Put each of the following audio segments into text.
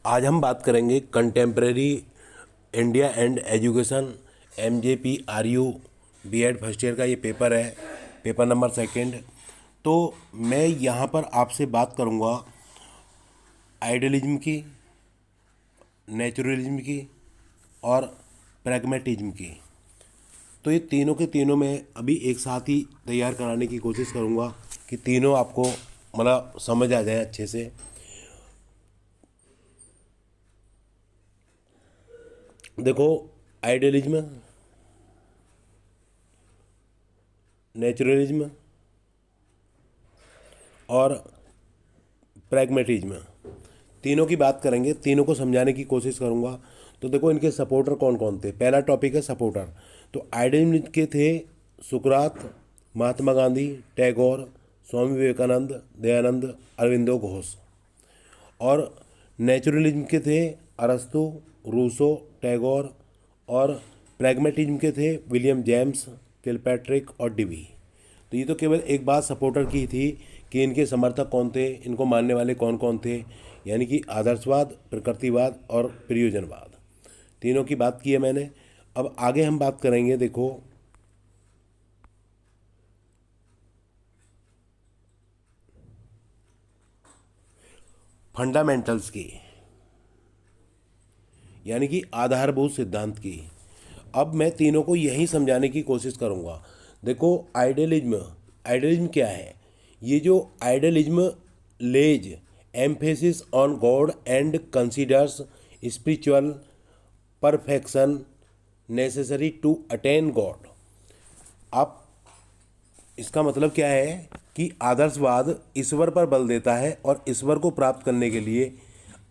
आज हम बात करेंगे contemporary India and education MJPRU B.Ed first year का ये पेपर है, पेपर नंबर सेकंड। तो मैं यहाँ पर आपसे बात करूँगा आइडियलिज्म की, नेचुरलिज्म की और प्रैग्मेटिज्म की। तो ये तीनों के तीनों मैं अभी एक साथ ही तैयार कराने की कोशिश करूँगा कि तीनों आपको मतलब समझ आ जाए अच्छे से। देखो, आइडियलिज्म, नेचुरलिज्म और प्रैग्मेटिज्म, तीनों की बात करेंगे, तीनों को समझाने की कोशिश करूंगा। तो देखो, इनके सपोर्टर कौन कौन थे। पहला टॉपिक है सपोर्टर। तो आइडियलिज्म के थे सुकरात, महात्मा गांधी, टैगोर, स्वामी विवेकानंद, दयानंद, अरविंदो घोष। और नेचुरलिज्म के थे अरस्तु, रूसो, टैगोर। और प्रैग्मेटिज्म के थे विलियम जेम्स, किलपैट्रिक और डिवी। तो ये तो केवल एक बात सपोर्टर की थी कि इनके समर्थक कौन थे, इनको मानने वाले कौन कौन थे, यानी कि आदर्शवाद, प्रकृतिवाद और प्रयोजनवाद, तीनों की बात की है मैंने। अब आगे हम बात करेंगे, देखो, फंडामेंटल्स की, यानी कि आधारभूत सिद्धांत की। अब मैं तीनों को यही समझाने की कोशिश करूंगा। देखो, आइडियलिज्म, आइडियलिज्म क्या है। ये जो idealism lays emphasis on God and considers spiritual perfection necessary to attain God. आप, इसका मतलब क्या है कि आदर्शवाद ईश्वर पर बल देता है और ईश्वर को प्राप्त करने के लिए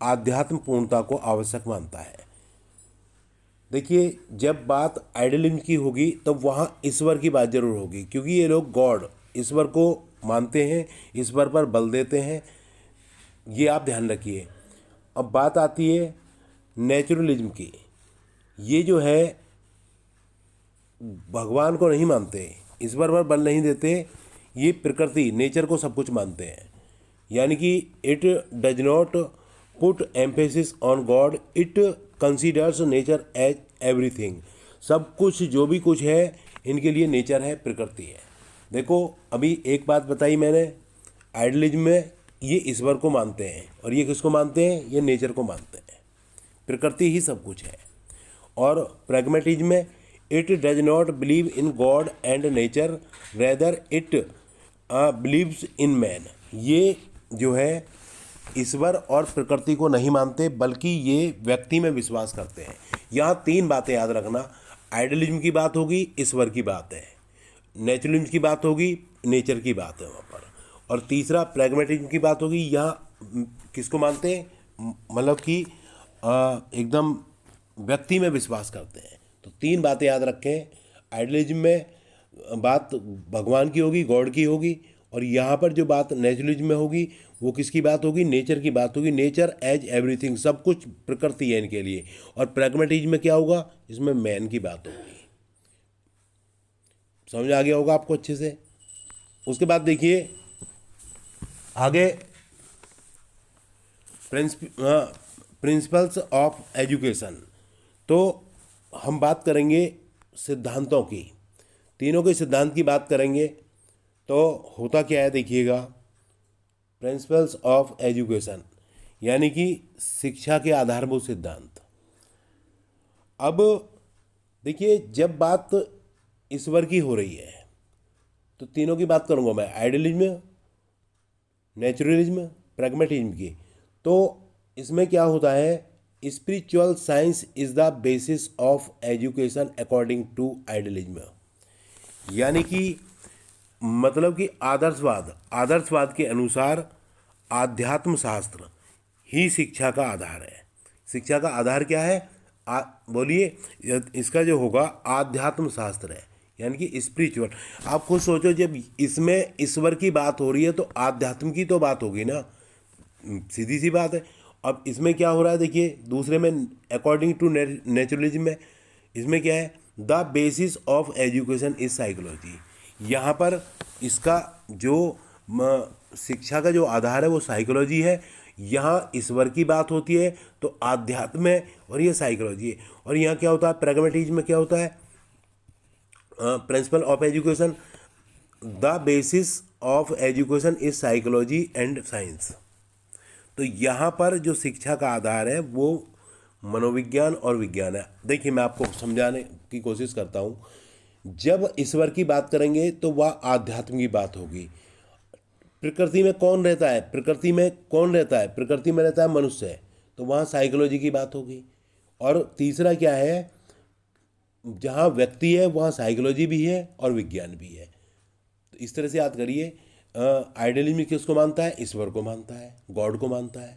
आध्यात्म पूर्णता को आवश्यक मानता है। देखिए, जब बात आइडियलिज्म की होगी तब तो वहाँ ईश्वर की बात जरूर होगी, क्योंकि ये लोग गॉड, ईश्वर को मानते हैं, ईश्वर पर बल देते हैं, ये आप ध्यान रखिए। अब बात आती है नेचुरलिज्म की। ये जो है भगवान को नहीं मानते, ईश्वर पर बल नहीं देते, ये प्रकृति, नेचर को सब कुछ मानते हैं। यानी कि it does not put emphasis on God, it considers nature as everything. सब कुछ, जो भी कुछ है, इनके लिए नेचर है, प्रकृति है। देखो, अभी एक बात बताई मैंने, आइडियलिज्म में ये ईश्वर को मानते हैं और ये किसको मानते हैं, ये नेचर को मानते हैं, प्रकृति ही सब कुछ है। और प्रैग्मेटिज्म में it does not believe in God and nature, rather it believes in man. ये जो है ईश्वर और प्रकृति को नहीं मानते, बल्कि ये व्यक्ति में विश्वास करते हैं। यहाँ तीन बातें याद रखना, आइडियलिज्म की बात होगी, ईश्वर की बात है, नेचुरलिज्म की बात होगी, नेचर की बात है वहाँ पर, और तीसरा प्रैग्मेटिज्म की बात होगी। यहाँ किसको मानते हैं, मतलब कि एकदम व्यक्ति में विश्वास करते हैं। तो तीन बातें याद रखें, आइडियलिज्म में बात भगवान की होगी, गॉड की होगी, और यहाँ पर जो बात नेचुरलिज्म में होगी वो किसकी बात होगी, नेचर की बात होगी। नेचर एज एवरीथिंग, सब कुछ प्रकृति है इनके लिए। और प्रैग्मेटिज्म में क्या होगा, इसमें मैन की बात होगी। समझ आ गया होगा आपको अच्छे से। उसके बाद देखिए आगे, प्रिंसिपल्स ऑफ एजुकेशन। तो हम बात करेंगे सिद्धांतों की, तीनों के सिद्धांत की बात करेंगे। तो होता क्या है, देखिएगा, प्रिंसिपल्स ऑफ एजुकेशन यानी कि शिक्षा के आधारभूत सिद्धांत। अब देखिए, जब बात ईश्वर की हो रही है तो तीनों की बात करूंगा मैं, आइडियलिज्म, नेचुरलिज्म, प्रैग्मेटिज्म की। तो इसमें क्या होता है, spiritual science is the basis of education according to idealism. यानी कि मतलब कि आदर्शवाद, आदर्शवाद के अनुसार आध्यात्म शास्त्र ही शिक्षा का आधार है। शिक्षा का आधार क्या है, बोलिए, इसका जो होगा आध्यात्म शास्त्र है, यानी कि स्पिरिचुअल। आप खुद सोचो, जब इसमें ईश्वर की बात हो रही है तो आध्यात्म की तो बात होगी ना, सीधी सी बात है। अब इसमें क्या हो रहा है, देखिए, दूसरे में अकॉर्डिंग टू नेचुरलिज्म में इसमें क्या है, the basis of education is psychology. यहाँ पर इसका जो शिक्षा का जो आधार है वो साइकोलॉजी है। यहाँ ईश्वर की बात होती है तो आध्यात्म है, और ये साइकोलॉजी है। और यहाँ क्या होता है, प्रैग्मेटिज्म में क्या होता है, principle of education, the basis of education is psychology and science. तो यहाँ पर जो शिक्षा का आधार है वो मनोविज्ञान और विज्ञान है। देखिए मैं आपको समझाने की कोशिश करता हूँ। जब ईश्वर की बात करेंगे तो वह आध्यात्म की बात होगी। प्रकृति में कौन रहता है, प्रकृति में कौन रहता है, प्रकृति में रहता है मनुष्य, तो वहाँ साइकोलॉजी की बात होगी। और तीसरा क्या है, जहाँ व्यक्ति है वहाँ साइकोलॉजी भी है और विज्ञान भी है। तो इस तरह से याद करिए, आइडियलिज्म किसको मानता है, ईश्वर को मानता है, गॉड को मानता है।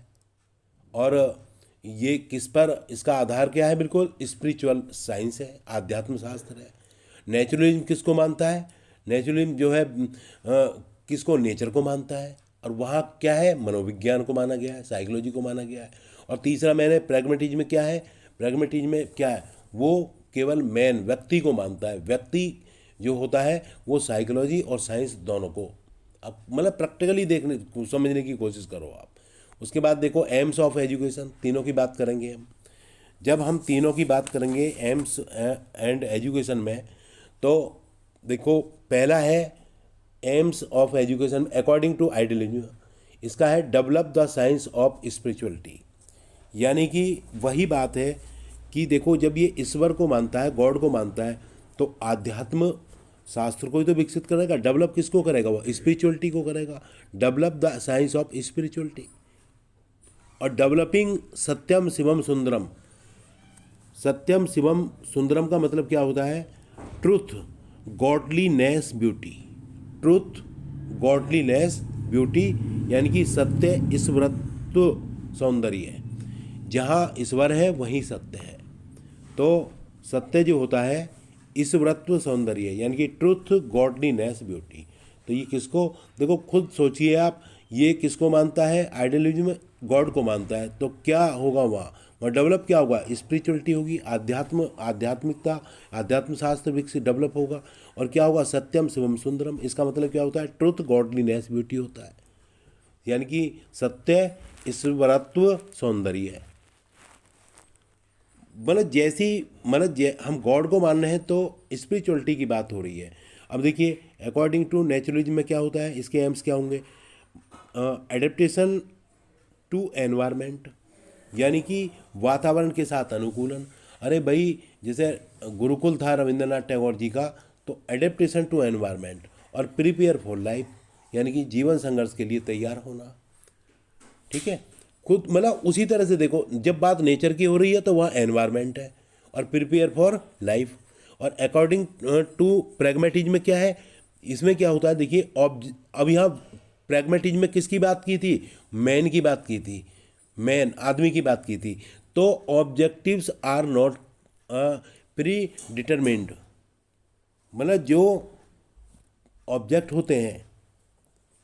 और ये किस पर, इसका आधार क्या है, बिल्कुल स्पिरिचुअल साइंस है, आध्यात्म शास्त्र है। नेचुरलिज्म किसको मानता है, नेचुरलिज्म जो है किसको, नेचर को मानता है, और वहाँ क्या है, मनोविज्ञान को माना गया है, साइकोलॉजी को माना गया है। और तीसरा मैंने प्रैग्मेटिज्म में क्या है, प्रैग्मेटिज्म में क्या है, वो केवल मैन व्यक्ति को मानता है। व्यक्ति जो होता है वो साइकोलॉजी और साइंस दोनों को, अब मतलब प्रैक्टिकली देखने समझने की कोशिश करो आप। उसके बाद देखो एम्स ऑफ एजुकेशन, तीनों की बात करेंगे हम। जब हम तीनों की बात करेंगे एम्स एंड एजुकेशन में, तो देखो पहला है aims of education according to idealism, इसका है develop the science of spirituality. यानी कि वही बात है कि देखो जब ये ईश्वर को मानता है, गॉड को मानता है, तो आध्यात्म शास्त्र को ही तो विकसित करेगा। डेवलप किसको करेगा, वो स्पिरिचुअलिटी को करेगा। Develop the science of spirituality. और डेवलपिंग सत्यम शिवम सुंदरम, सत्यम शिवम सुंदरम का मतलब क्या होता है, truth godliness beauty, truth godliness beauty, यानी कि सत्य ईश्वरत्व सौंदर्य है। जहाँ ईश्वर है वहीं सत्य है। तो सत्य जो होता है ईश्वरत्व सौंदर्य, यानी कि ट्रुथ गॉडलीनेस ब्यूटी। तो ये किसको, देखो खुद सोचिए आप, ये किसको मानता है, आइडियलिज्म गॉड को मानता है। तो क्या होगा वहाँ डेवलप क्या होगा, स्पिरिचुअलिटी होगी, आध्यात्मिकता, आध्यात्म शास्त्र विकसित डेवलप होगा। और क्या होगा, सत्यम शिवम सुंदरम, इसका मतलब क्या होता है, ट्रुथ गॉडलीनेस ब्यूटी होता है, यानी कि सत्य ईश्वरत्व सौंदर्य है। हम गॉड को मान रहे हैं तो स्पिरिचुअलिटी की बात हो रही है। अब देखिए अकॉर्डिंग टू नेचुरलिज्म में क्या होता है, इसके एम्स क्या होंगे, एडेप्टेशन टू एनवायरनमेंट, यानी कि वातावरण के साथ अनुकूलन। अरे भाई जैसे गुरुकुल था रविंद्रनाथ टैगोर जी का, तो एडेप्टेशन टू एनवायरनमेंट और प्रिपेयर फॉर लाइफ, यानी कि जीवन संघर्ष के लिए तैयार होना। ठीक है, खुद मतलब उसी तरह से देखो, जब बात नेचर की हो रही है तो वहाँ एनवायरनमेंट है, और प्रिपेयर फॉर लाइफ। और अकॉर्डिंग टू प्रैग्मेटिज्म में क्या है, इसमें क्या होता है, देखिए अब यहाँ प्रैग्मेटिज्म में किसकी बात की थी, मैन की बात की थी, मैन आदमी की बात की थी। तो objectives are not predetermined, मतलब जो ऑब्जेक्ट होते हैं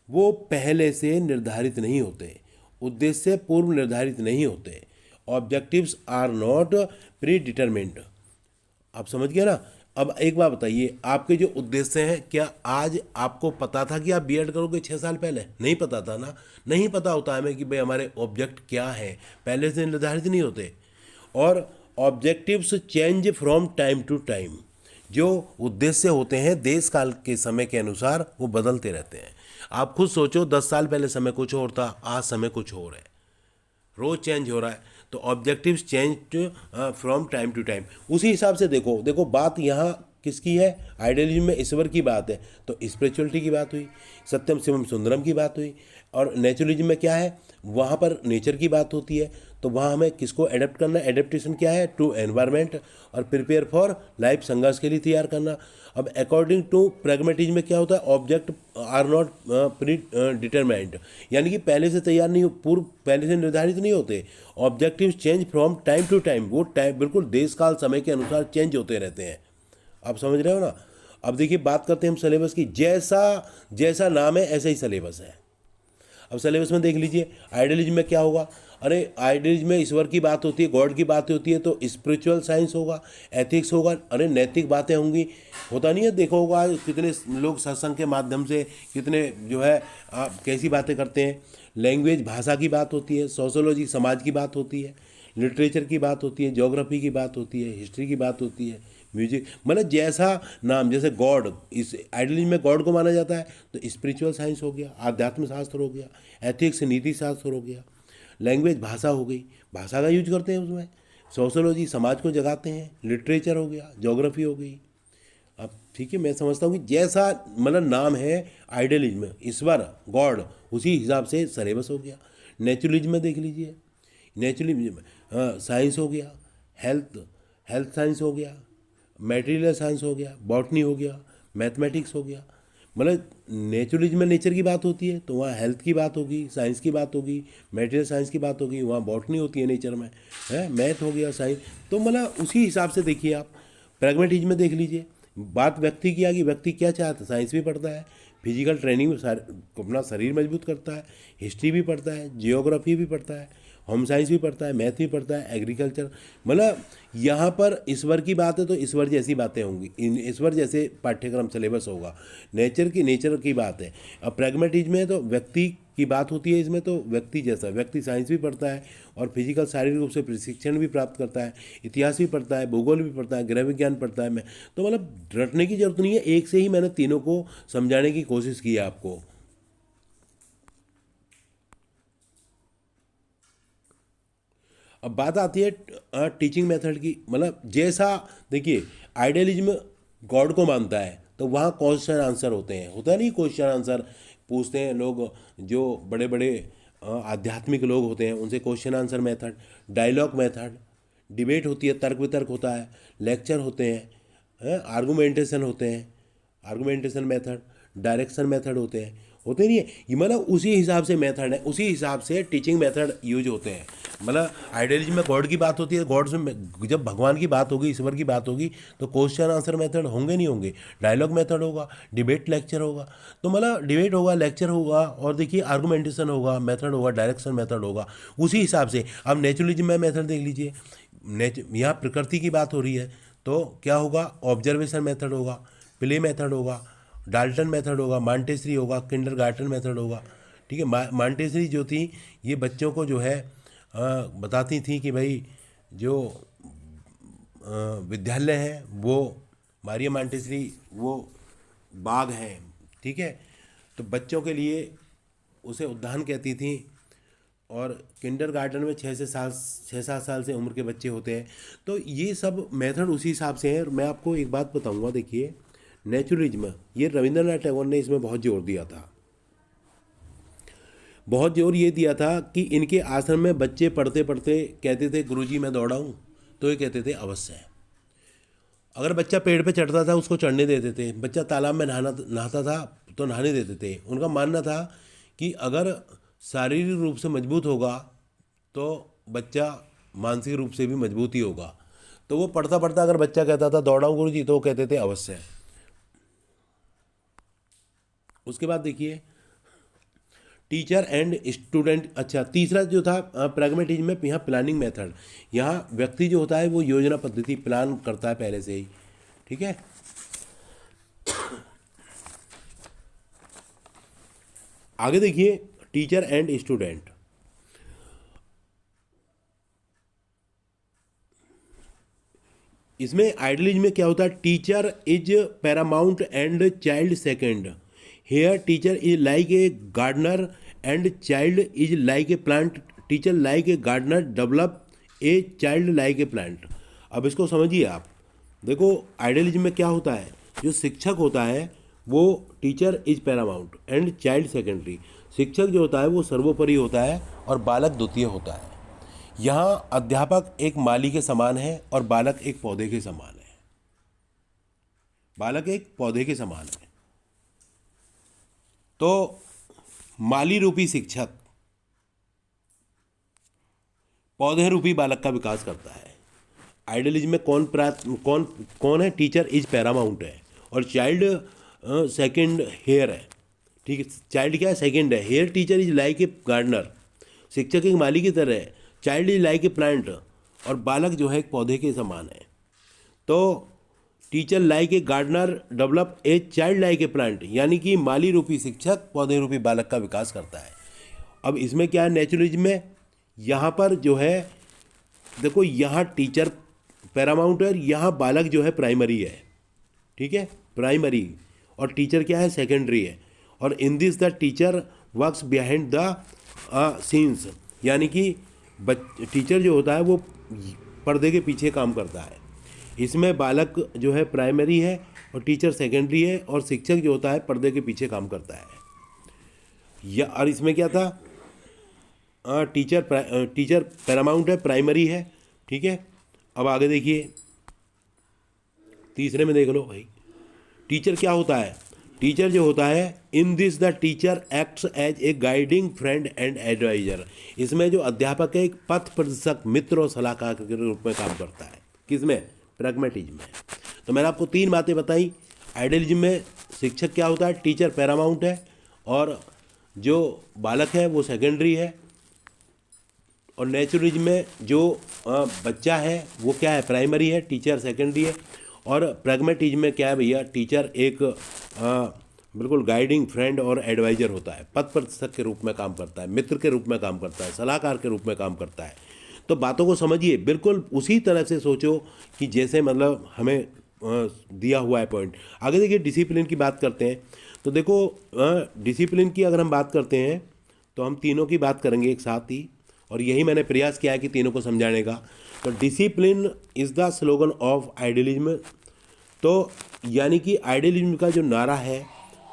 वो पहले से निर्धारित नहीं होते, उद्देश्य पूर्व निर्धारित नहीं होते। Objectives are not predetermined, आप समझ गए ना। अब एक बात बताइए, आपके जो उद्देश्य हैं, क्या आज आपको पता था कि आप बीएड करोगे 6 साल पहले? नहीं पता था ना, नहीं पता होता हमें कि भाई हमारे ऑब्जेक्ट क्या है, पहले से निर्धारित नहीं होते। और objectives change from time to time, जो उद्देश्य होते हैं देश काल के समय के अनुसार वो बदलते रहते हैं। आप खुद सोचो, 10 साल पहले समय कुछ और था, आज समय कुछ और है, रोज चेंज हो रहा है। तो objectives change from time to time. उसी हिसाब से देखो बात यहाँ किसकी है, आइडियलिज्म में ईश्वर की बात है, तो स्पिरिचुअलिटी की बात हुई, सत्यम शिवम सुंदरम की बात हुई। और नेचुरलिज्म में क्या है, वहाँ पर नेचर की बात होती है, तो वहाँ हमें किसको एडेप्ट करना है, एडेप्टेशन क्या है, टू एनवायरनमेंट, और प्रिपेयर फॉर लाइफ, संघर्ष के लिए तैयार करना। अब अकॉर्डिंग टू प्रैग्मेटिज्म में क्या होता है, object are not predetermined, यानी कि पहले से तैयार नहीं, पूर्व पहले से निर्धारित नहीं होते। Objective change from time to time, वो टाइम बिल्कुल देश काल समय के अनुसार चेंज होते रहते हैं। आप समझ रहे हो ना। अब देखिए बात करते हैं हम सिलेबस की, जैसा नाम है ऐसा ही सिलेबस है। अब सिलेबस में देख लीजिए, आइडियलिज्म में क्या होगा, अरे आइडियलिज्म में ईश्वर की बात होती है, गॉड की बात होती है, तो स्पिरिचुअल साइंस होगा, एथिक्स होगा, अरे नैतिक बातें होंगी। होता नहीं है, देखो होगा कितने लोग सत्संग के माध्यम से कितने जो है कैसी बातें करते हैं। लैंग्वेज भाषा की बात होती है, सोशोलॉजी समाज की बात होती है, लिटरेचर की बात होती है, ज्योग्राफी की बात होती है, हिस्ट्री की बात होती है, म्यूजिक, मतलब जैसा नाम, जैसे गॉड, इस आइडियलिज्म में गॉड को माना जाता है तो स्पिरिचुअल साइंस हो गया, आध्यात्म शास्त्र हो गया, एथिक्स नीति शास्त्र हो गया, लैंग्वेज भाषा हो गई, भाषा का यूज करते हैं उसमें, सोशोलॉजी समाज को जगाते हैं, लिटरेचर हो गया, ज्योग्राफी हो गई। अब ठीक है, मैं समझता हूँ कि जैसा मतलब नाम है आइडियलिज्म, ईश्वर, गॉड, उसी हिसाब से सरेबस हो गया। नेचुरलिज्म में देख लीजिए, नेचुरलिज्म साइंस हो गया, हेल्थ हेल्थ साइंस हो गया, मेटीरियल साइंस हो गया, बॉटनी हो गया, मैथमेटिक्स हो गया। मतलब नेचुरलिज्म में नेचर की बात होती है तो वहाँ हेल्थ की बात होगी, साइंस की बात होगी, मेटीरियल साइंस की बात होगी, वहाँ बॉटनी होती है नेचर में, है मैथ हो गया, साइंस। तो मतलब उसी हिसाब से देखिए आप। प्रैग्मेटिज्म में देख लीजिए, बात व्यक्ति की आ गई, व्यक्ति क्या चाहता है, साइंस भी पढ़ता है, फिजिकल ट्रेनिंग अपना शरीर मजबूत करता है, हिस्ट्री भी पढ़ता है, जियोग्राफी भी पढ़ता है, होम साइंस भी पढ़ता है, मैथ भी पढ़ता है, एग्रीकल्चर। मतलब यहाँ पर ईश्वर की बात है तो ईश्वर जैसी बातें होंगी, ईश्वर जैसे पाठ्यक्रम सिलेबस होगा। नेचर की बात है। अब प्रैग्मेटिज्म में तो व्यक्ति की बात होती है, इसमें तो व्यक्ति जैसा, व्यक्ति साइंस भी पढ़ता है और फिजिकल शारीरिक रूप से प्रशिक्षण भी प्राप्त करता है, इतिहास भी पढ़ता है, भूगोल भी पढ़ता है, गृह विज्ञान पढ़ता है। मैं तो मतलब रटने की जरूरत नहीं है, एक से ही मैंने तीनों को समझाने की कोशिश की है आपको। अब बात आती है टीचिंग मेथड की। मतलब जैसा देखिए, आइडियलिज्म गॉड को मानता है तो वहाँ क्वेश्चन आंसर होते हैं, होता है नहीं, क्वेश्चन आंसर पूछते हैं लोग, जो बड़े बड़े आध्यात्मिक लोग होते हैं उनसे question answer method, dialogue method, debate होती है, तर्क वितर्क होता है, लेक्चर होते हैं, आर्गूमेंटेशन होते हैं, आर्गूमेंटेशन मेथड, डायरेक्शन मेथड होते नहीं है ये। मतलब उसी हिसाब से मेथड है, उसी हिसाब से टीचिंग मेथड यूज होते हैं। मतलब आइडियलिज्म में गॉड की बात होती है, गॉड से जब भगवान की बात होगी, ईश्वर की बात होगी तो क्वेश्चन आंसर मेथड होंगे नहीं होंगे, डायलॉग मेथड होगा, डिबेट लेक्चर होगा। तो मतलब डिबेट होगा, लेक्चर होगा, और देखिए आर्गूमेंटेशन होगा, मेथड होगा, डायरेक्शन मेथड होगा, उसी हिसाब से। अब नेचुरलिज्म में मेथड देख लीजिए, यहाँ प्रकृति की बात हो रही है तो क्या होगा, ऑब्जर्वेशन मेथड होगा, प्ले मेथड होगा, डाल्टन मेथड होगा, मॉन्टेसरी होगा, किंडरगार्टन मेथड होगा। ठीक है, मॉन्टेसरी जो थी ये बच्चों को जो है बताती थी कि भाई जो विद्यालय है वो मारिया मॉन्टेसरी वो बाग है, ठीक है, तो बच्चों के लिए उसे उद्यान कहती थी। और किंडरगार्टन में 6 से 7 साल से उम्र के बच्चे होते हैं। तो ये सब मेथड उसी हिसाब से है। और मैं आपको एक बात बताऊंगा, देखिए नेचुरलिज्म, ये रविंद्रनाथ टैगोर ने इसमें बहुत जोर दिया था, बहुत जोर ये दिया था कि इनके आश्रम में बच्चे पढ़ते पढ़ते कहते थे गुरुजी मैं दौड़ा हूँ, तो ये कहते थे अवश्य है। अगर बच्चा पेड़ पे चढ़ता था उसको चढ़ने देते थे, बच्चा तालाब में नहाता था तो नहाने देते थे। उनका मानना था कि अगर शारीरिक रूप से मजबूत होगा तो बच्चा मानसिक रूप से भी मजबूत ही होगा। तो वो पढ़ता पढ़ता अगर बच्चा कहता था दौड़ा हूँ गुरुजी, तो वो कहते थे अवश्य है। उसके बाद देखिए टीचर एंड स्टूडेंट। अच्छा, तीसरा जो था प्रैग्मेटिज्म में यहाँ प्लानिंग मेथड। यहाँ व्यक्ति जो होता है वो योजना पद्धति प्लान करता है पहले से ही, ठीक है। आगे देखिए टीचर एंड स्टूडेंट। इसमें आइडियलिज्म में क्या होता है, teacher is paramount and child second. Here teacher is like a gardener and child is like a plant. Teacher like a gardener develop a child like a plant. अब इसको समझिए आप। देखो आइडियलिज्म में क्या होता है, जो शिक्षक होता है वो teacher is paramount and child secondary. शिक्षक जो होता है वो सर्वोपरि होता है और बालक द्वितीय होता है। यहाँ अध्यापक एक माली के समान है और बालक एक पौधे के समान है। बालक एक पौधे के समान है। तो माली रूपी शिक्षक पौधे रूपी बालक का विकास करता है। आइडियलिज्म में कौन है, टीचर इज पैरामाउंट है और चाइल्ड सेकंड हेयर है, ठीक है। चाइल्ड क्या है, सेकंड है। Here teacher is like a gardener, शिक्षक एक माली की तरह है। Child is like a plant, और बालक जो है एक पौधे के समान है। तो teacher like a gardener develop a child like a plant, यानी कि माली रूपी शिक्षक पौधे रूपी बालक का विकास करता है। अब इसमें क्या है नेचुरलिज्म में, यहाँ पर जो है देखो, यहाँ टीचर पैरामाउंट है, यहाँ बालक जो है प्राइमरी है, ठीक है, प्राइमरी, और टीचर क्या है सेकेंडरी है। और इन this the teacher works behind the scenes, यानी कि टीचर जो होता है वो पर्दे के पीछे काम करता है। इसमें बालक जो है प्राइमरी है और टीचर सेकेंडरी है, और शिक्षक जो होता है पर्दे के पीछे काम करता है। या और इसमें क्या था, टीचर पैरामाउंट है, प्राइमरी है, ठीक है। अब आगे देखिए, तीसरे में देख लो भाई, टीचर क्या होता है, टीचर जो होता है, in this the teacher acts as a guiding friend and advisor. इसमें जो अध्यापक है एक पथ प्रदर्शक, मित्र और सलाहकार के रूप में काम करता है। किसमें, प्रैग्मेटिज्म में। तो मैंने आपको 3 बातें बताई। आइडियलिज्म में शिक्षक क्या होता है, टीचर पैरामाउंट है, और जो बालक है वो सेकेंडरी है, और नेचुरलिज्म में जो बच्चा है वो क्या है, प्राइमरी है, टीचर सेकेंडरी है। और प्रैग्मेटिज्म में क्या है भैया, टीचर एक बिल्कुल गाइडिंग फ्रेंड और एडवाइजर होता है, पथ प्रदर्शक के रूप में काम करता है, मित्र के रूप में काम करता है, सलाहकार के रूप में काम करता है। तो बातों को समझिए, बिल्कुल उसी तरह से सोचो कि जैसे मतलब हमें दिया हुआ है पॉइंट। आगे देखिए, डिसिप्लिन की बात करते हैं। तो देखो, डिसिप्लिन की अगर हम बात करते हैं तो हम तीनों की बात करेंगे एक साथ ही, और यही मैंने प्रयास किया है कि तीनों को समझाने का। तो discipline is the slogan of idealism. तो यानी कि आइडियलिज्म का जो नारा है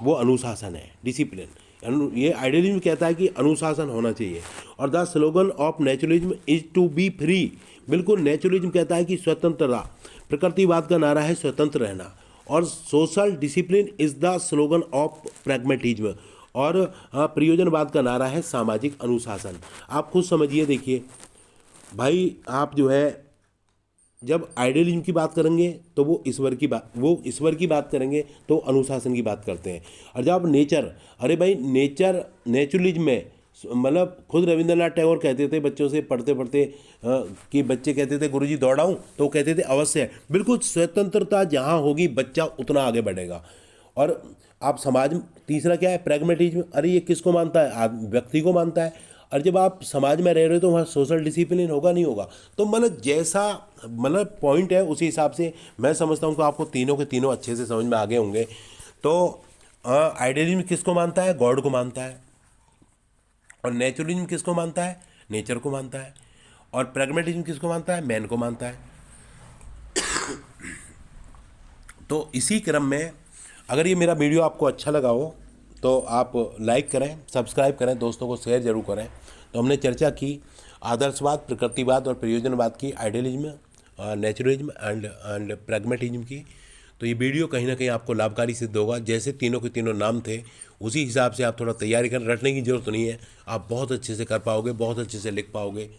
वो अनुशासन है, डिसिप्लिन। ये आइडियलिज्म कहता है कि अनुशासन होना चाहिए। और the slogan of naturalism is to be free. बिल्कुल, नेचुरलिज्म कहता है कि स्वतंत्रता। प्रकृतिवाद का नारा है स्वतंत्र रहना। और social discipline is the slogan of pragmatism. और प्रयोजनवाद का नारा है सामाजिक अनुशासन। आप खुद समझिए, देखिए भाई, आप जो है जब आइडियलिज्म की बात करेंगे तो वो ईश्वर की बात करेंगे तो अनुशासन की बात करते हैं। और जब आप अरे भाई नेचुरलिज्म में मतलब खुद रविंद्रनाथ टैगोर कहते थे बच्चों से पढ़ते पढ़ते कि बच्चे कहते थे गुरुजी दौड़ाऊं, तो कहते थे अवश्य। बिल्कुल, स्वतंत्रता जहां होगी बच्चा उतना आगे बढ़ेगा। और आप समाज, तीसरा क्या है, प्रैग्मेटिज्म। अरे ये किसको मानता है, व्यक्ति को मानता है। और जब आप समाज में रह रहे हो तो वहाँ सोशल डिसिप्लिन होगा नहीं होगा। तो मतलब जैसा मतलब पॉइंट है उसी हिसाब से मैं समझता हूँ कि आपको तीनों के तीनों अच्छे से समझ में आ गए होंगे। तो आइडियलिज्म किसको मानता है, गॉड को मानता है। और नेचुरलिज्म किसको मानता है, नेचर को मानता है। और प्रैग्मेटिज्म किसको मानता है, मैन को मानता है। तो इसी क्रम में अगर ये मेरा वीडियो आपको अच्छा लगा हो तो आप लाइक करें, सब्सक्राइब करें, दोस्तों को शेयर जरूर करें। तो हमने चर्चा की आदर्शवाद, प्रकृतिवाद और प्रयोजनवाद की, आइडियलिज्म, नेचुरलिज्म एंड प्रैग्मेटिज्म की। तो ये वीडियो कहीं ना कहीं आपको लाभकारी सिद्ध होगा। जैसे तीनों के तीनों नाम थे उसी हिसाब से आप थोड़ा तैयारी करें, रटने की जरूरत नहीं है, आप बहुत अच्छे से कर पाओगे, बहुत अच्छे से लिख पाओगे।